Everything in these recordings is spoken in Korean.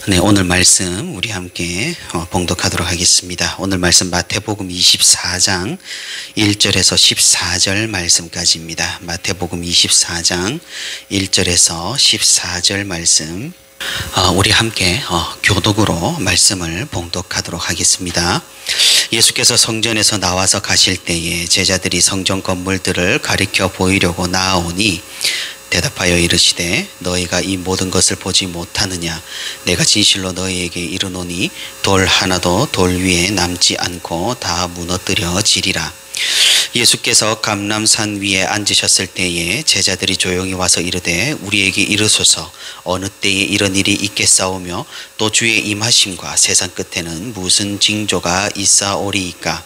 네, 오늘 말씀 우리 함께 봉독하도록 하겠습니다. 오늘 말씀 마태복음 24장 1절에서 14절 말씀까지입니다. 마태복음 24장 1절에서 14절 말씀 우리 함께 교독으로 말씀을 봉독하도록 하겠습니다. 예수께서 성전에서 나와서 가실 때에 제자들이 성전 건물들을 가리켜 보이려고 나아오니 대답하여 이르시되 너희가 이 모든 것을 보지 못하느냐? 내가 진실로 너희에게 이르노니 돌 하나도 돌 위에 남지 않고 다 무너뜨려지리라. 예수께서 감람산 위에 앉으셨을 때에 제자들이 조용히 와서 이르되 우리에게 이르소서 어느 때에 이런 일이 있겠사오며 또 주의 임하심과 세상 끝에는 무슨 징조가 있사오리이까?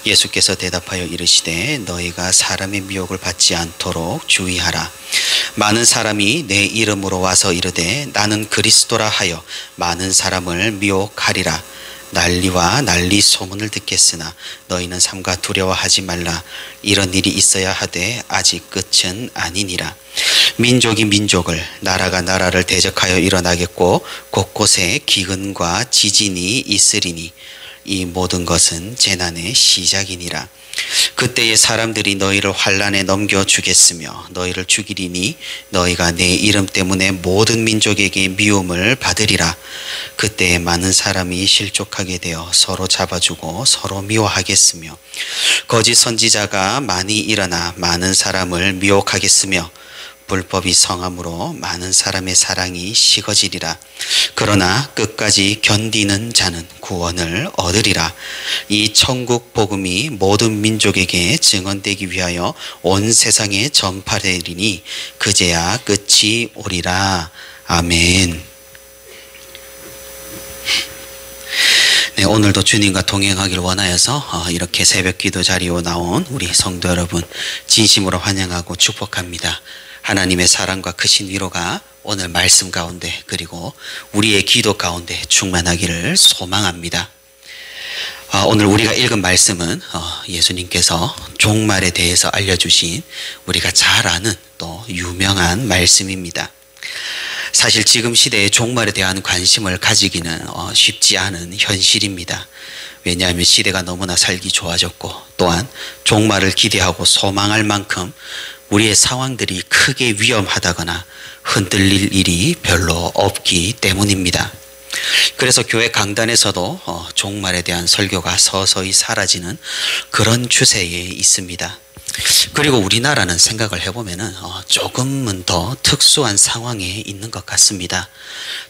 예수께서 대답하여 이르시되 너희가 사람의 미혹을 받지 않도록 주의하라. 많은 사람이 내 이름으로 와서 이르되 나는 그리스도라 하여 많은 사람을 미혹하리라. 난리와 난리 소문을 듣겠으나 너희는 삼가 두려워하지 말라. 이런 일이 있어야 하되 아직 끝은 아니니라. 민족이 민족을 나라가 나라를 대적하여 일어나겠고 곳곳에 기근과 지진이 있으리니 이 모든 것은 재난의 시작이니라. 그때에 사람들이 너희를 환난에 넘겨주겠으며 너희를 죽이리니 너희가 내 이름 때문에 모든 민족에게 미움을 받으리라. 그때에 많은 사람이 실족하게 되어 서로 잡아주고 서로 미워하겠으며 거짓 선지자가 많이 일어나 많은 사람을 미혹하겠으며 불법이 성함으로 많은 사람의 사랑이 식어지리라. 그러나 끝까지 견디는 자는 구원을 얻으리라. 이 천국 복음이 모든 민족에게 증언되기 위하여 온 세상에 전파되리니 그제야 끝이 오리라. 아멘. 네, 오늘도 주님과 동행하길 원하여서 이렇게 새벽 기도 자리에 나온 우리 성도 여러분 진심으로 환영하고 축복합니다. 하나님의 사랑과 크신 위로가 오늘 말씀 가운데 그리고 우리의 기도 가운데 충만하기를 소망합니다. 오늘 우리가 읽은 말씀은 예수님께서 종말에 대해서 알려주신 우리가 잘 아는 또 유명한 말씀입니다. 사실 지금 시대에 종말에 대한 관심을 가지기는 쉽지 않은 현실입니다. 왜냐하면 시대가 너무나 살기 좋아졌고 또한 종말을 기대하고 소망할 만큼 우리의 상황들이 크게 위험하다거나 흔들릴 일이 별로 없기 때문입니다. 그래서 교회 강단에서도 종말에 대한 설교가 서서히 사라지는 그런 추세에 있습니다. 그리고 우리나라는 생각을 해보면 조금은 더 특수한 상황에 있는 것 같습니다.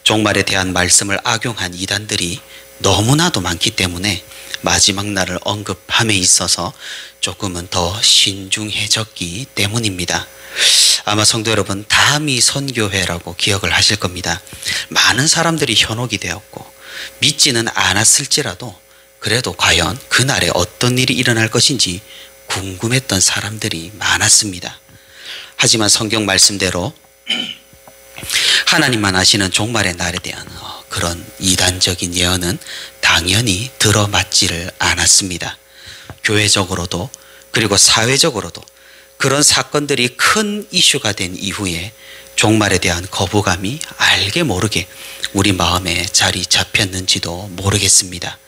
종말에 대한 말씀을 악용한 이단들이 너무나도 많기 때문에 마지막 날을 언급함에 있어서 조금은 더 신중해졌기 때문입니다. 아마 성도 여러분 다미 선교회라고 기억을 하실 겁니다. 많은 사람들이 현혹이 되었고 믿지는 않았을지라도 그래도 과연 그날에 어떤 일이 일어날 것인지 궁금했던 사람들이 많았습니다. 하지만 성경 말씀대로 하나님만 아시는 종말의 날에 대한 그런 이단적인 예언은 당연히 들어맞지를 않았습니다. 교회적으로도 그리고 사회적으로도 그런 사건들이 큰 이슈가 된 이후에 종말에 대한 거부감이 알게 모르게 우리 마음에 자리 잡혔는지도 모르겠습니다.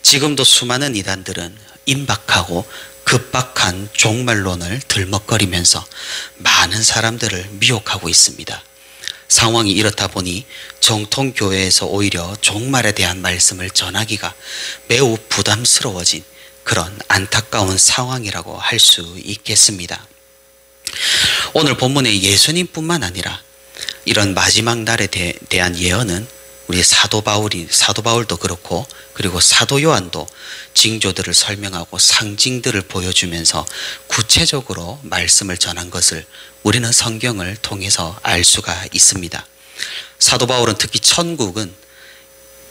지금도 수많은 이단들은 임박하고 급박한 종말론을 들먹거리면서 많은 사람들을 미혹하고 있습니다. 상황이 이렇다 보니 정통교회에서 오히려 종말에 대한 말씀을 전하기가 매우 부담스러워진 그런 안타까운 상황이라고 할 수 있겠습니다. 오늘 본문의 예수님뿐만 아니라 이런 마지막 날에 대한 예언은 우리 사도 바울도 그렇고 그리고 사도 요한도 징조들을 설명하고 상징들을 보여주면서 구체적으로 말씀을 전한 것을 우리는 성경을 통해서 알 수가 있습니다. 사도 바울은 특히 천국은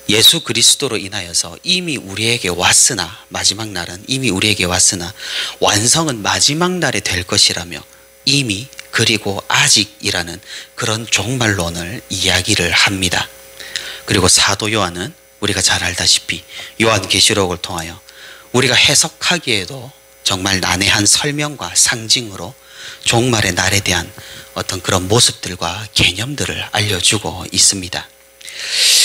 예수 그리스도로 인하여서 이미 우리에게 왔으나 마지막 날은 이미 우리에게 왔으나 완성은 마지막 날에 될 것이라며 이미 그리고 아직이라는 그런 종말론을 이야기를 합니다. 그리고 사도 요한은 우리가 잘 알다시피 요한계시록을 통하여 우리가 해석하기에도 정말 난해한 설명과 상징으로 종말의 날에 대한 어떤 그런 모습들과 개념들을 알려주고 있습니다.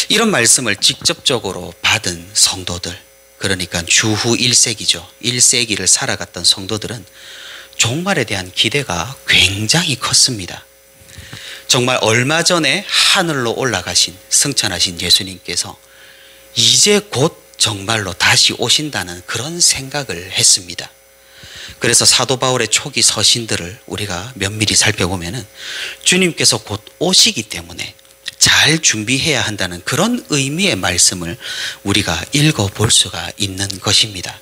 이런 말씀을 직접적으로 받은 성도들, 그러니까 주후 1세기죠. 1세기를 살아갔던 성도들은 종말에 대한 기대가 굉장히 컸습니다. 정말 얼마 전에 하늘로 올라가신 승천하신 예수님께서 이제 곧 정말로 다시 오신다는 그런 생각을 했습니다. 그래서 사도 바울의 초기 서신들을 우리가 면밀히 살펴보면은 주님께서 곧 오시기 때문에 잘 준비해야 한다는 그런 의미의 말씀을 우리가 읽어볼 수가 있는 것입니다.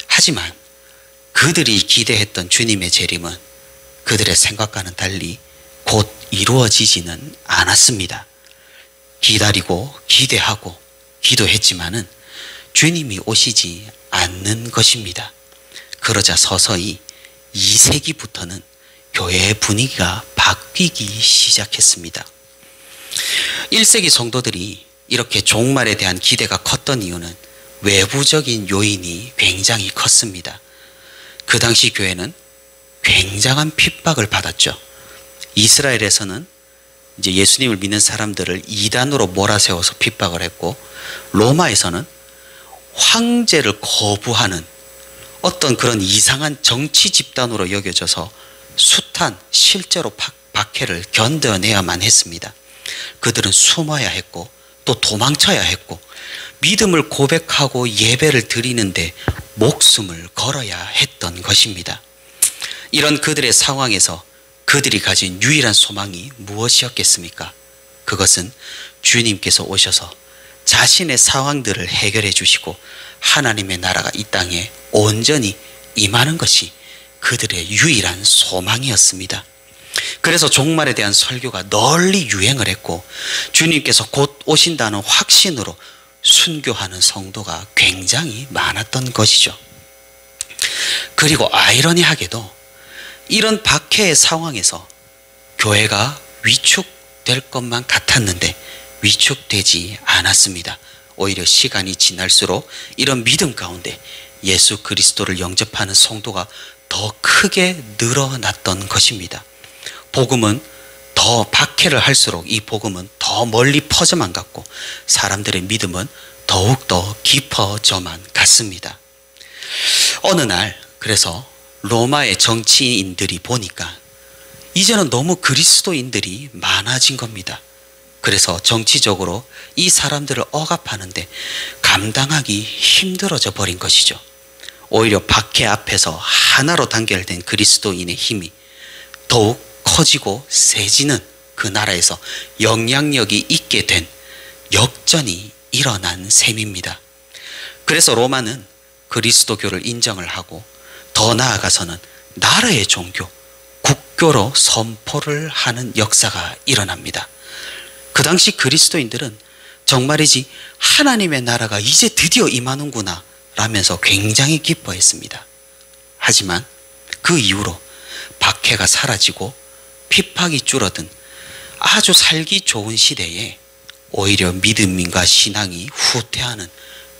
하지만 그들이 기대했던 주님의 재림은 그들의 생각과는 달리 곧 이루어지지는 않았습니다. 기다리고 기대하고 기도했지만은 주님이 오시지 않는 것입니다. 그러자 서서히 2세기부터는 교회의 분위기가 바뀌기 시작했습니다. 1세기 성도들이 이렇게 종말에 대한 기대가 컸던 이유는 외부적인 요인이 굉장히 컸습니다. 그 당시 교회는 굉장한 핍박을 받았죠. 이스라엘에서는 이제 예수님을 믿는 사람들을 이단으로 몰아세워서 핍박을 했고, 로마에서는 황제를 거부하는 어떤 그런 이상한 정치 집단으로 여겨져서 숱한 실제로 박해를 견뎌내야만 했습니다. 그들은 숨어야 했고 또 도망쳐야 했고 믿음을 고백하고 예배를 드리는데 목숨을 걸어야 했던 것입니다. 이런 그들의 상황에서 그들이 가진 유일한 소망이 무엇이었겠습니까? 그것은 주님께서 오셔서 자신의 상황들을 해결해 주시고 하나님의 나라가 이 땅에 온전히 임하는 것이 그들의 유일한 소망이었습니다. 그래서 종말에 대한 설교가 널리 유행을 했고 주님께서 곧 오신다는 확신으로 순교하는 성도가 굉장히 많았던 것이죠. 그리고 아이러니하게도 이런 박해의 상황에서 교회가 위축될 것만 같았는데 위축되지 않았습니다. 오히려 시간이 지날수록 이런 믿음 가운데 예수 그리스도를 영접하는 성도가 더 크게 늘어났던 것입니다. 복음은 더 박해를 할수록 이 복음은 더 멀리 퍼져만 갔고 사람들의 믿음은 더욱더 깊어져만 갔습니다. 어느 날 그래서 로마의 정치인들이 보니까 이제는 너무 그리스도인들이 많아진 겁니다. 그래서 정치적으로 이 사람들을 억압하는데 감당하기 힘들어져 버린 것이죠. 오히려 박해 앞에서 하나로 단결된 그리스도인의 힘이 더욱 커지고 세지는 그 나라에서 영향력이 있게 된 역전이 일어난 셈입니다. 그래서 로마는 그리스도교를 인정을 하고 더 나아가서는 나라의 종교, 국교로 선포를 하는 역사가 일어납니다. 그 당시 그리스도인들은 정말이지 하나님의 나라가 이제 드디어 임하는구나 라면서 굉장히 기뻐했습니다. 하지만 그 이후로 박해가 사라지고 핍박이 줄어든 아주 살기 좋은 시대에 오히려 믿음과 신앙이 후퇴하는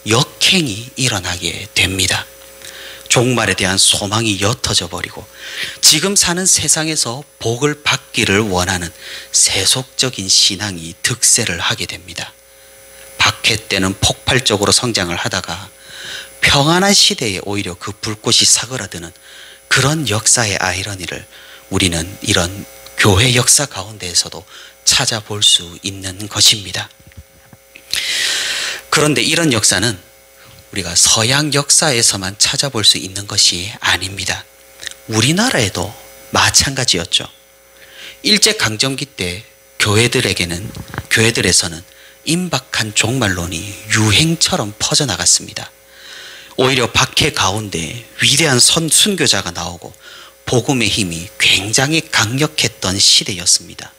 역행이 일어나게 됩니다. 종말에 대한 소망이 옅어져 버리고 지금 사는 세상에서 복을 받기를 원하는 세속적인 신앙이 득세를 하게 됩니다. 박해 때는 폭발적으로 성장을 하다가 평안한 시대에 오히려 그 불꽃이 사그라드는 그런 역사의 아이러니를 우리는 이런 교회 역사 가운데에서도 찾아볼 수 있는 것입니다. 그런데 이런 역사는 우리가 서양 역사에서만 찾아볼 수 있는 것이 아닙니다. 우리나라에도 마찬가지였죠. 일제강점기 때 교회들에서는 임박한 종말론이 유행처럼 퍼져나갔습니다. 오히려 박해 가운데 위대한 순교자가 나오고 복음의 힘이 굉장히 강력했던 시대였습니다.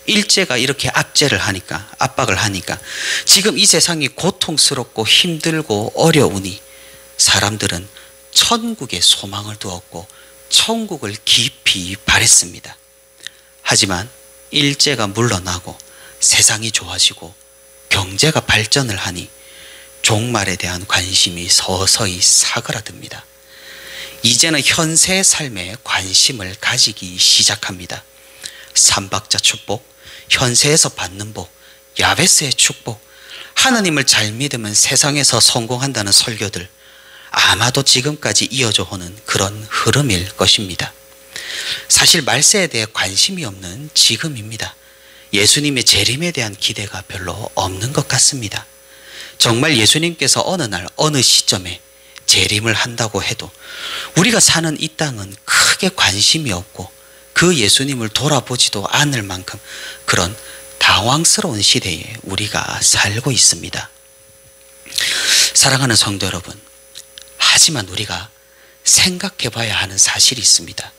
일제가 이렇게 압박을 하니까 지금 이 세상이 고통스럽고 힘들고 어려우니 사람들은 천국에 소망을 두었고 천국을 깊이 바랬습니다. 하지만 일제가 물러나고 세상이 좋아지고 경제가 발전을 하니 종말에 대한 관심이 서서히 사그라듭니다. 이제는 현세의 삶에 관심을 가지기 시작합니다. 삼박자 축복, 현세에서 받는 복, 야베스의 축복, 하나님을 잘 믿으면 세상에서 성공한다는 설교들, 아마도 지금까지 이어져 오는 그런 흐름일 것입니다. 사실 말세에 대해 관심이 없는 지금입니다. 예수님의 재림에 대한 기대가 별로 없는 것 같습니다. 정말 예수님께서 어느 날 어느 시점에 재림을 한다고 해도 우리가 사는 이 땅은 크게 관심이 없고 그 예수님을 돌아보지도 않을 만큼 그런 당황스러운 시대에 우리가 살고 있습니다. 사랑하는 성도 여러분, 하지만 우리가 생각해 봐야 하는 사실이 있습니다.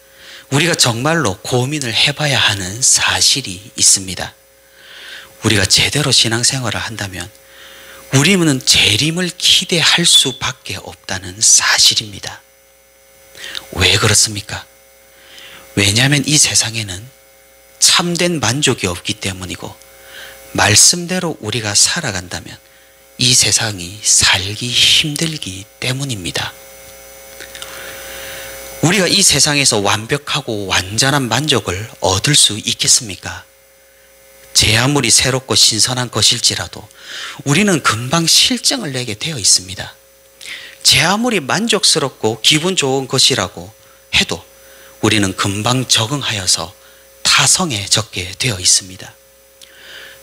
우리가 정말로 고민을 해봐야 하는 사실이 있습니다. 우리가 제대로 신앙생활을 한다면 우리는 재림을 기대할 수밖에 없다는 사실입니다. 왜 그렇습니까? 왜냐하면 이 세상에는 참된 만족이 없기 때문이고, 말씀대로 우리가 살아간다면 이 세상이 살기 힘들기 때문입니다. 우리가 이 세상에서 완벽하고 완전한 만족을 얻을 수 있겠습니까? 제 아무리 새롭고 신선한 것일지라도 우리는 금방 실증을 내게 되어 있습니다. 제 아무리 만족스럽고 기분 좋은 것이라고 해도 우리는 금방 적응하여서 타성해졌게 되어 있습니다.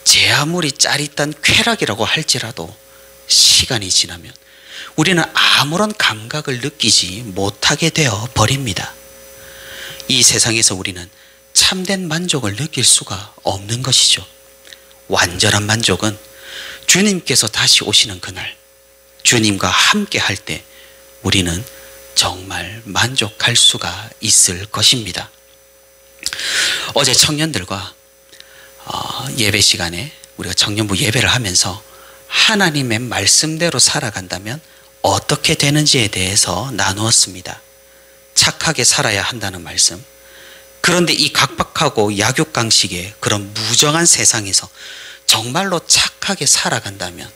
제 아무리 짜릿한 쾌락이라고 할지라도 시간이 지나면 우리는 아무런 감각을 느끼지 못하게 되어 버립니다. 이 세상에서 우리는 참된 만족을 느낄 수가 없는 것이죠. 완전한 만족은 주님께서 다시 오시는 그날, 주님과 함께 할 때 우리는 정말 만족할 수가 있을 것입니다. 어제 청년들과 예배 시간에 우리가 청년부 예배를 하면서 하나님의 말씀대로 살아간다면 어떻게 되는지에 대해서 나누었습니다. 착하게 살아야 한다는 말씀. 그런데 이 각박하고 약육강식의 그런 무정한 세상에서 정말로 착하게 살아간다면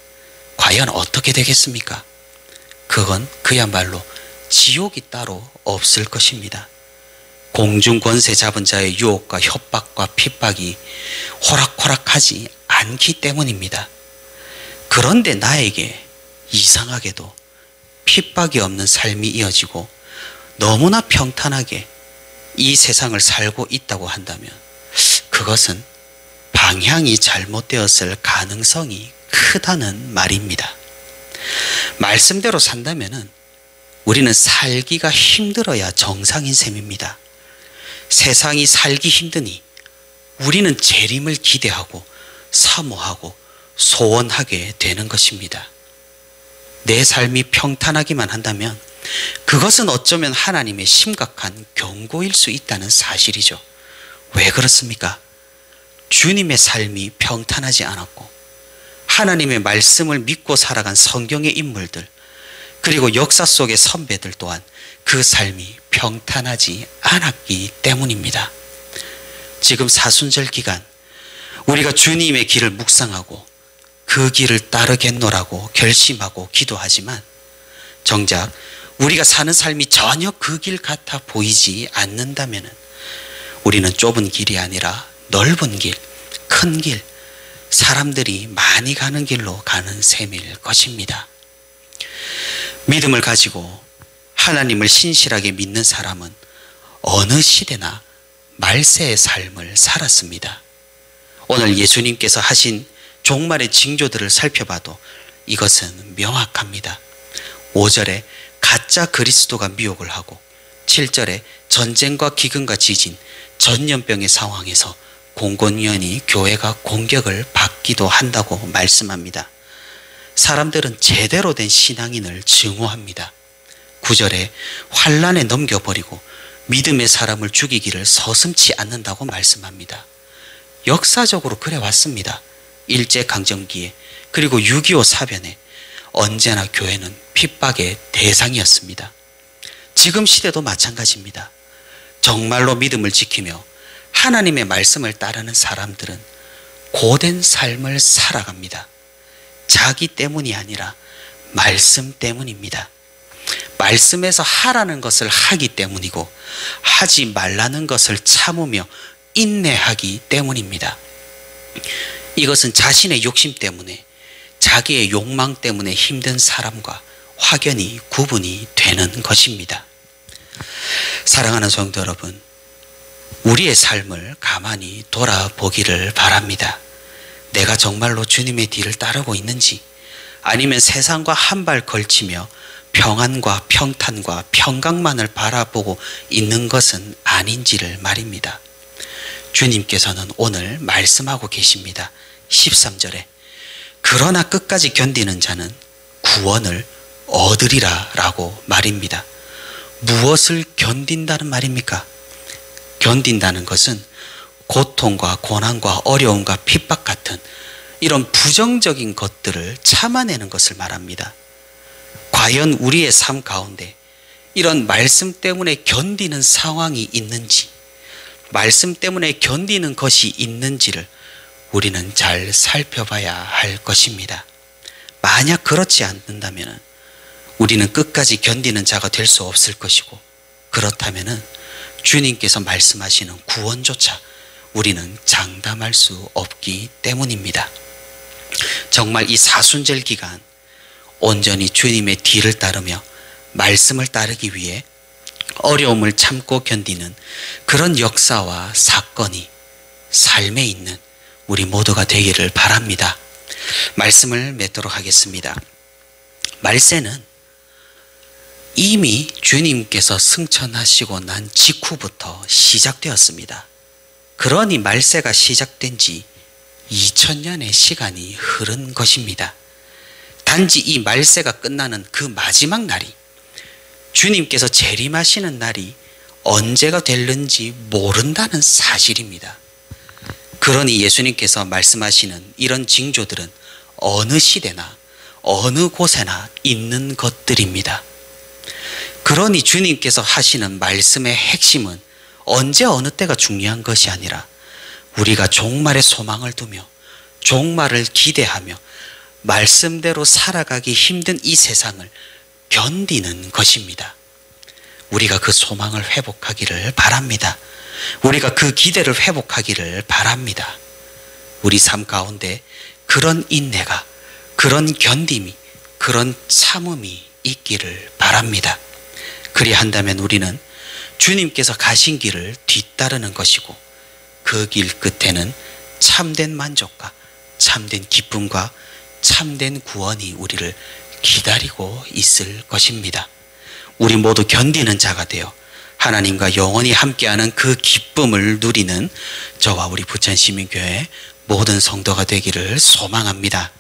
과연 어떻게 되겠습니까? 그건 그야말로 지옥이 따로 없을 것입니다. 공중권세 잡은 자의 유혹과 협박과 핍박이 호락호락하지 않기 때문입니다. 그런데 나에게 이상하게도 핍박이 없는 삶이 이어지고 너무나 평탄하게 이 세상을 살고 있다고 한다면 그것은 방향이 잘못되었을 가능성이 크다는 말입니다. 말씀대로 산다면은 우리는 살기가 힘들어야 정상인 셈입니다. 세상이 살기 힘드니 우리는 재림을 기대하고 사모하고 소원하게 되는 것입니다. 내 삶이 평탄하기만 한다면 그것은 어쩌면 하나님의 심각한 경고일 수 있다는 사실이죠. 왜 그렇습니까? 주님의 삶이 평탄하지 않았고 하나님의 말씀을 믿고 살아간 성경의 인물들, 그리고 역사 속의 선배들 또한 그 삶이 평탄하지 않았기 때문입니다. 지금 사순절 기간 우리가 주님의 길을 묵상하고 그 길을 따르겠노라고 결심하고 기도하지만 정작 우리가 사는 삶이 전혀 그 길 같아 보이지 않는다면 우리는 좁은 길이 아니라 넓은 길, 큰 길, 사람들이 많이 가는 길로 가는 셈일 것입니다. 믿음을 가지고 하나님을 신실하게 믿는 사람은 어느 시대나 말세의 삶을 살았습니다. 오늘 예수님께서 하신 종말의 징조들을 살펴봐도 이것은 명확합니다. 5절에 가짜 그리스도가 미혹을 하고 7절에 전쟁과 기근과 지진, 전염병의 상황에서 공공연히 교회가 공격을 받기도 한다고 말씀합니다. 사람들은 제대로 된 신앙인을 증오합니다. 9절에 환난에 넘겨버리고 믿음의 사람을 죽이기를 서슴지 않는다고 말씀합니다. 역사적으로 그래 왔습니다. 일제강점기에 그리고 6.25 사변에 언제나 교회는 핍박의 대상이었습니다. 지금 시대도 마찬가지입니다. 정말로 믿음을 지키며 하나님의 말씀을 따르는 사람들은 고된 삶을 살아갑니다. 자기 때문이 아니라 말씀 때문입니다. 말씀에서 하라는 것을 하기 때문이고 하지 말라는 것을 참으며 인내하기 때문입니다. 이것은 자신의 욕심 때문에, 자기의 욕망 때문에 힘든 사람과 확연히 구분이 되는 것입니다. 사랑하는 성도 여러분, 우리의 삶을 가만히 돌아보기를 바랍니다. 내가 정말로 주님의 뒤를 따르고 있는지, 아니면 세상과 한 발 걸치며 평안과 평탄과 평강만을 바라보고 있는 것은 아닌지를 말입니다. 주님께서는 오늘 말씀하고 계십니다. 13절에 그러나 끝까지 견디는 자는 구원을 얻으리라 라고 말입니다. 무엇을 견딘다는 말입니까? 견딘다는 것은 고통과 고난과 어려움과 핍박 같은 이런 부정적인 것들을 참아내는 것을 말합니다. 과연 우리의 삶 가운데 이런 말씀 때문에 견디는 상황이 있는지, 말씀 때문에 견디는 것이 있는지를 우리는 잘 살펴봐야 할 것입니다. 만약 그렇지 않는다면 우리는 끝까지 견디는 자가 될 수 없을 것이고, 그렇다면 주님께서 말씀하시는 구원조차 우리는 장담할 수 없기 때문입니다. 정말 이 사순절 기간 온전히 주님의 뒤를 따르며 말씀을 따르기 위해 어려움을 참고 견디는 그런 역사와 사건이 삶에 있는 우리 모두가 되기를 바랍니다. 말씀을 맺도록 하겠습니다. 말세는 이미 주님께서 승천하시고 난 직후부터 시작되었습니다. 그러니 말세가 시작된 지 2000년의 시간이 흐른 것입니다. 단지 이 말세가 끝나는 그 마지막 날이, 주님께서 재림하시는 날이 언제가 될는지 모른다는 사실입니다. 그러니 예수님께서 말씀하시는 이런 징조들은 어느 시대나 어느 곳에나 있는 것들입니다. 그러니 주님께서 하시는 말씀의 핵심은 언제 어느 때가 중요한 것이 아니라 우리가 종말의 소망을 두며 종말을 기대하며 말씀대로 살아가기 힘든 이 세상을 견디는 것입니다. 우리가 그 소망을 회복하기를 바랍니다. 우리가 그 기대를 회복하기를 바랍니다. 우리 삶 가운데 그런 인내가, 그런 견딤이, 그런 참음이 있기를 바랍니다. 그리한다면 우리는 주님께서 가신 길을 뒤따르는 것이고, 그 길 끝에는 참된 만족과 참된 기쁨과 참된 구원이 우리를 기다리고 있을 것입니다. 우리 모두 견디는 자가 되어 하나님과 영원히 함께하는 그 기쁨을 누리는 저와 우리 부천시민교회 모든 성도가 되기를 소망합니다.